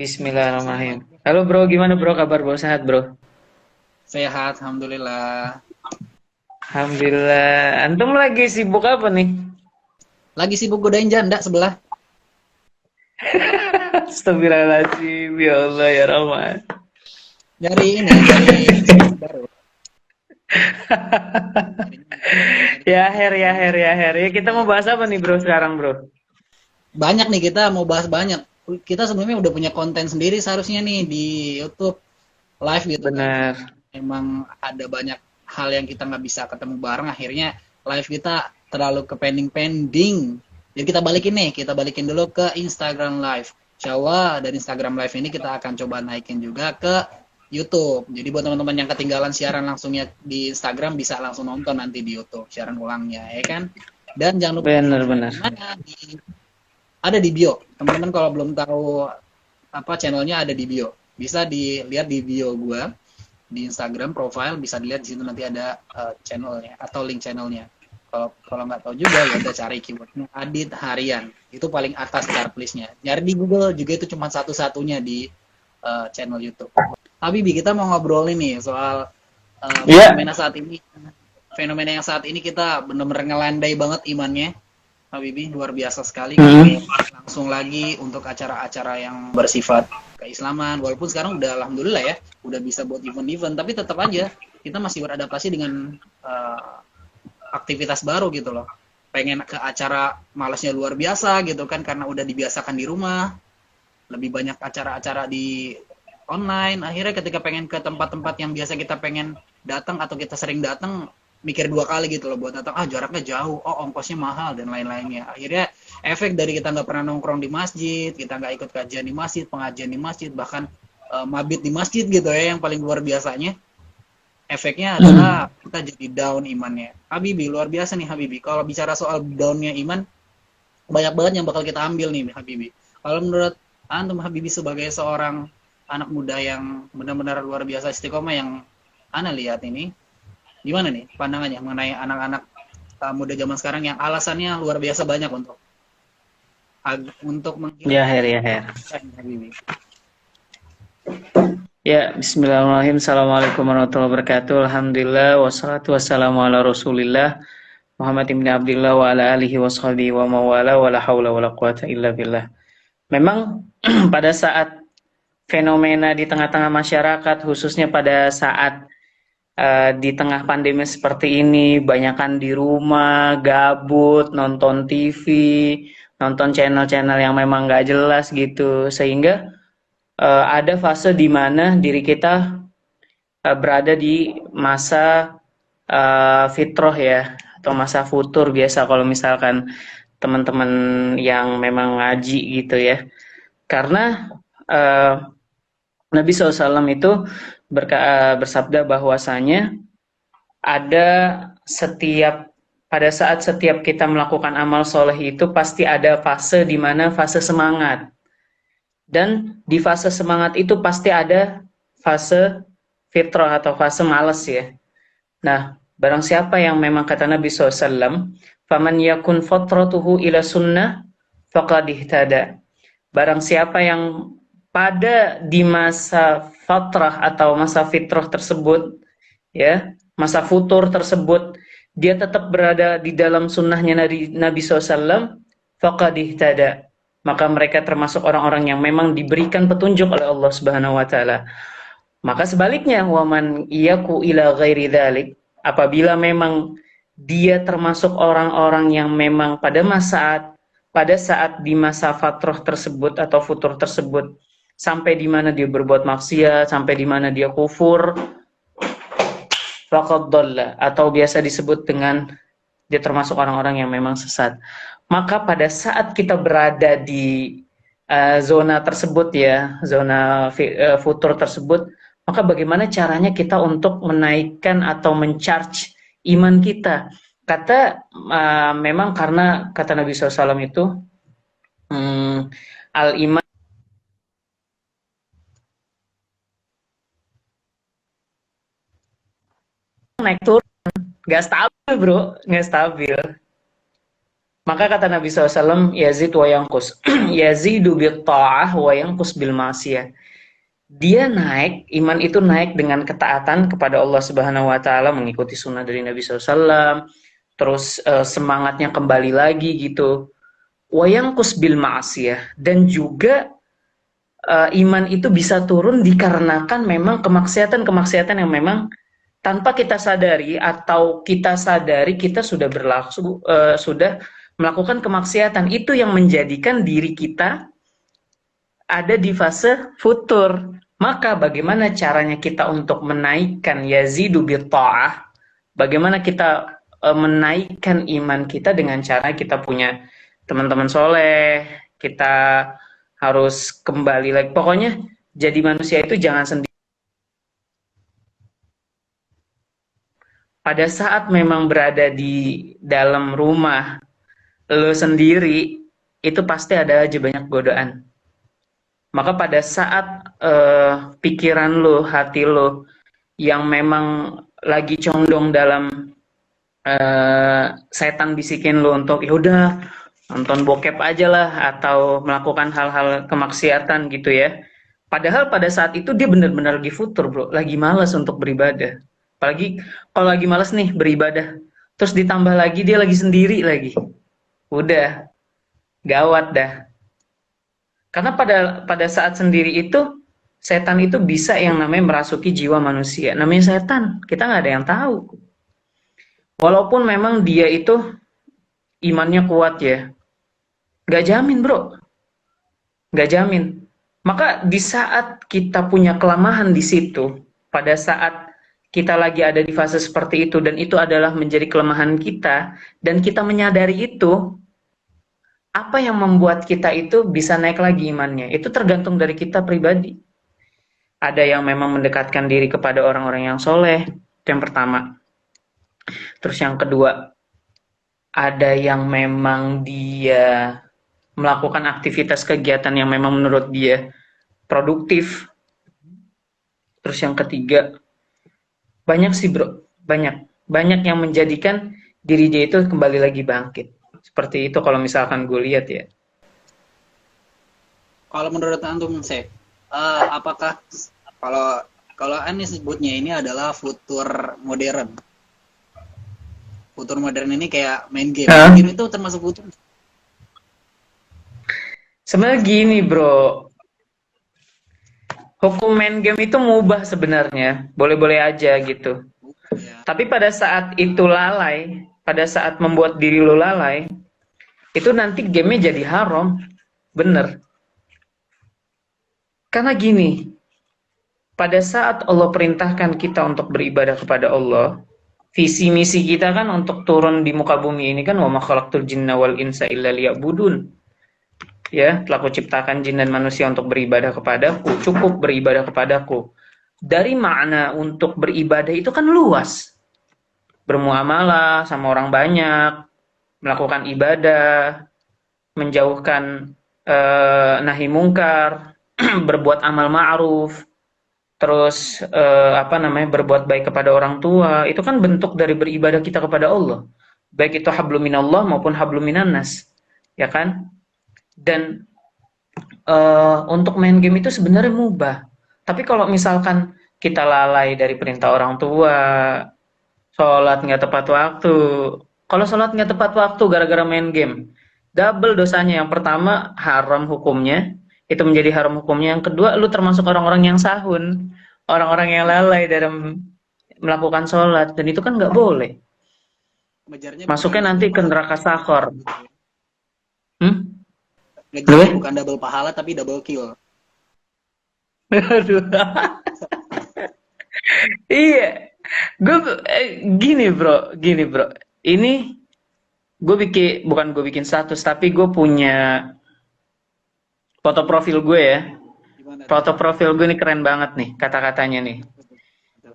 Bismillahirrahmanirrahim. Halo bro, gimana bro kabar bro? Sehat bro? Sehat, alhamdulillah. Alhamdulillah. Antum lagi sibuk apa nih? Lagi sibuk godain janda sebelah. Astagfirullahaladzim, ya Allah ya Rahman. Nyari ini, nyari istri baru. Nyari Ya cewek her, ya yang her, bisa ya her. Ya kita mau bahas apa nih bro sekarang bro? banyak nih kita mau bahas banyak. Kita sebelumnya udah punya konten sendiri seharusnya nih di YouTube live gitu kan. Benar. Emang ada banyak hal yang kita nggak bisa ketemu bareng. Akhirnya live kita terlalu ke pending-pending. Jadi kita balikin dulu ke Instagram Live. Insya Allah dari Instagram Live ini kita akan coba naikin juga ke YouTube. Jadi buat teman-teman yang ketinggalan siaran langsungnya di Instagram bisa langsung nonton nanti di YouTube siaran ulangnya, ya kan? Dan jangan lupa di Benar-benar. mana ada di bio. Teman-teman kalau belum tahu apa channelnya ada di bio. Bisa dilihat di bio gua di Instagram profile bisa dilihat di situ nanti ada channelnya atau link channelnya. Kalau kalau nggak tahu juga ya udah cari keywordnya Adit Harian. Itu paling atas chart listnya. Nyari di Google juga itu cuma satu-satunya di channel YouTube. Habibi, kita mau ngobrol ini soal Iya. fenomena saat ini. Fenomena yang saat ini kita benar-benar ngelandai banget imannya. Habibi, luar biasa sekali. Kita Hmm. mau langsung lagi untuk acara-acara yang bersifat keislaman. Walaupun sekarang udah alhamdulillah ya, udah bisa buat event-event, tapi tetap aja kita masih beradaptasi dengan aktivitas baru gitu loh. Pengen ke acara malasnya luar biasa gitu kan karena udah dibiasakan di rumah, lebih banyak acara-acara di online. Akhirnya ketika pengen ke tempat-tempat yang biasa kita pengen datang atau kita sering datang, mikir dua kali gitu loh buat datang. Ah, jaraknya jauh, oh ongkosnya mahal dan lain-lainnya. Akhirnya efek dari kita nggak pernah nongkrong di masjid, kita nggak ikut kajian di masjid, pengajian di masjid, bahkan mabit di masjid gitu ya, yang paling luar biasanya. Efeknya adalah Hmm. kita jadi down imannya. Habibi, luar biasa nih Habibi. Kalau bicara soal downnya iman, banyak banget yang bakal kita ambil nih Habibi. Kalau menurut Antum Habibi sebagai seorang anak muda yang benar-benar luar biasa istiqomah yang Ana lihat ini, gimana nih pandangannya mengenai anak-anak muda zaman sekarang yang alasannya luar biasa banyak untuk Ya menghilangkan her, ya iman her. mereka ini Habibi. Ya, Bismillahirrahmanirrahim. Assalamualaikum warahmatullahi wabarakatuh. Alhamdulillah, wassalatu wassalamu ala rasulillah. Muhammad ibn Abdullah wa ala alihi wa sahbihi wa mawala wa la hawla wa la quwata illa billah. Memang pada saat fenomena di tengah-tengah masyarakat, khususnya pada saat di tengah pandemi seperti ini, banyakan di rumah, gabut, nonton TV, nonton channel-channel yang memang nggak jelas gitu, sehingga ada fase di mana diri kita berada di masa fitroh ya, atau masa futur biasa kalau misalkan teman-teman yang memang ngaji gitu ya. Karena uh, Nabi SAW itu bersabda bahwasanya ada setiap pada saat setiap kita melakukan amal soleh itu pasti ada fase di mana fase semangat, dan di fase semangat itu pasti ada fase fitrah atau fase malas ya. Nah, barang siapa yang memang kata Nabi SAW, faman yakun fatratuhu ila sunnah faqad ihtada. Barang siapa yang pada di masa fatrah atau masa fitrah tersebut, ya, masa futur tersebut, dia tetap berada di dalam sunnahnya Nabi SAW, faqad ihtada. Maka mereka termasuk orang-orang yang memang diberikan petunjuk oleh Allah Subhanahu wa taala. Maka sebaliknya, waman iyaku ila ghairi dzalik, apabila memang dia termasuk orang-orang yang memang pada saat di masa fatrah tersebut atau futur tersebut, sampai di mana dia berbuat maksiat, sampai di mana dia kufur, faqad dhalla, atau biasa disebut dengan dia termasuk orang-orang yang memang sesat. Maka pada saat kita berada di zona tersebut ya, zona futur tersebut, maka bagaimana caranya kita untuk menaikkan atau mencharge iman kita? Memang karena kata Nabi SAW itu, al iman naik turun, nggak stabil bro, nggak stabil. Maka kata Nabi SAW, yazid wa yanqus. Yazidu bil ta'ah wa yanqus bil ma'siyah. Dia naik, iman itu naik dengan ketaatan kepada Allah Subhanahu wa taala, mengikuti sunnah dari Nabi SAW, terus semangatnya kembali lagi gitu. Wa yanqus bil ma'siyah, dan juga iman itu bisa turun dikarenakan memang kemaksiatan-kemaksiatan yang memang tanpa kita sadari atau kita sadari kita sudah sudah melakukan kemaksiatan, itu yang menjadikan diri kita ada di fase futur. Maka bagaimana caranya kita untuk menaikkan yazidu bi ta'ah? Bagaimana kita menaikkan iman kita dengan cara kita punya teman-teman soleh, kita harus kembali lagi. Pokoknya jadi manusia itu jangan sendiri. Pada saat memang berada di dalam rumah lo sendiri, itu pasti ada aja banyak godaan. Maka pada saat pikiran lo, hati lo yang memang lagi condong dalam setan bisikin lo untuk ya udah nonton bokep aja lah atau melakukan hal-hal kemaksiatan gitu ya. Padahal pada saat itu dia benar-benar lagi futur, bro, lagi malas untuk beribadah. Apalagi kalau lagi malas nih beribadah, terus ditambah lagi dia lagi sendiri lagi. Udah gawat dah. Karena pada saat sendiri itu setan itu bisa yang namanya merasuki jiwa manusia. Namanya setan, kita nggak ada yang tahu. Walaupun memang dia itu imannya kuat ya, nggak jamin bro, nggak jamin. Maka di saat kita punya kelemahan di situ, pada saat kita lagi ada di fase seperti itu, dan itu adalah menjadi kelemahan kita, dan kita menyadari itu, apa yang membuat kita itu bisa naik lagi imannya? Itu tergantung dari kita pribadi. Ada yang memang mendekatkan diri kepada orang-orang yang soleh, itu yang pertama. Terus yang kedua, ada yang memang dia melakukan aktivitas kegiatan yang memang menurut dia produktif. Terus yang ketiga, banyak sih bro, banyak yang menjadikan diri dia itu kembali lagi bangkit. Seperti itu kalau misalkan gue lihat ya. Kalau menurut antum sih, apakah kalau kalau Anies sebutnya ini adalah futur modern? Futur modern ini kayak main game. Main game itu termasuk futur? Sebenarnya gini bro, hukum main game itu mubah sebenarnya, boleh-boleh aja gitu. Ya. Tapi pada saat itu lalai, pada saat membuat diri lo lalai, itu nanti gamenya jadi haram, bener. Karena gini, pada saat Allah perintahkan kita untuk beribadah kepada Allah, visi misi kita kan untuk turun di muka bumi ini kan wa ma khalaqtul jinna wal insa illa liya'budun. Ya, telah kuciptakan jin dan manusia untuk beribadah kepadaku, cukup beribadah kepadaku. Dari makna untuk beribadah itu kan luas. Bermuamalah sama orang banyak, melakukan ibadah, menjauhkan nahi mungkar, berbuat amal ma'ruf, terus berbuat baik kepada orang tua, itu kan bentuk dari beribadah kita kepada Allah. Baik itu hablum minallah maupun hablum minannas, ya kan? Dan untuk main game itu sebenarnya mubah. Tapi kalau misalkan kita lalai dari perintah orang tua, sholat nggak tepat waktu. Kalau sholat nggak tepat waktu gara-gara main game, double dosanya. Yang pertama haram hukumnya, itu menjadi haram hukumnya. Yang kedua, lu termasuk orang-orang yang sahun, orang-orang yang lalai dalam melakukan sholat, dan itu kan nggak boleh. Masuknya nanti ke neraka sakhor. Ngejarnya bukan double pahala tapi double kill. Aduh. Iya. Gue gini bro. Ini bukan gue bikin status, tapi gue punya foto profil gue ya. Foto profil gue ini keren banget nih kata-katanya nih.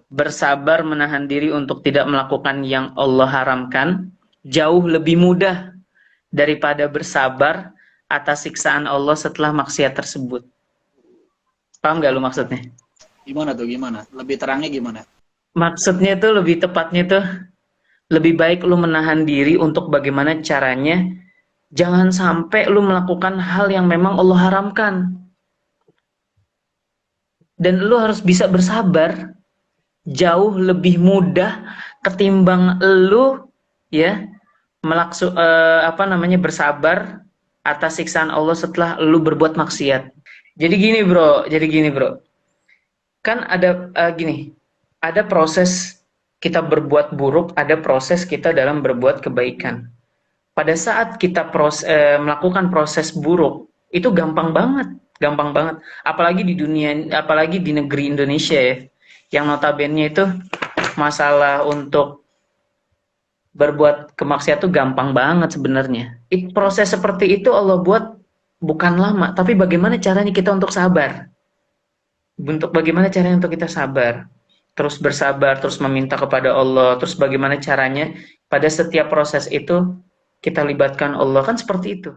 Bersabar menahan diri untuk tidak melakukan yang Allah haramkan jauh lebih mudah daripada bersabar atas siksaan Allah setelah maksiat tersebut. Paham gak lu maksudnya? Gimana tuh, gimana? Lebih terangnya gimana? Maksudnya tuh lebih tepatnya tuh lebih baik lu menahan diri untuk bagaimana caranya Jangan sampai lu melakukan hal yang memang Allah haramkan. Dan lu harus bisa bersabar jauh lebih mudah ketimbang lu ya bersabar atas siksaan Allah setelah lu berbuat maksiat. Jadi gini bro, kan ada ada proses kita berbuat buruk, ada proses kita dalam berbuat kebaikan. Pada saat kita melakukan proses buruk, itu gampang banget. Apalagi di dunia, apalagi di negeri Indonesia ya, yang notabene itu masalah untuk berbuat kemaksiatan tuh gampang banget sebenarnya. Proses seperti itu Allah buat bukan lama, tapi bagaimana caranya kita untuk sabar? Bagaimana caranya untuk kita sabar? Terus bersabar, terus meminta kepada Allah, terus bagaimana caranya pada setiap proses itu kita libatkan Allah, kan seperti itu.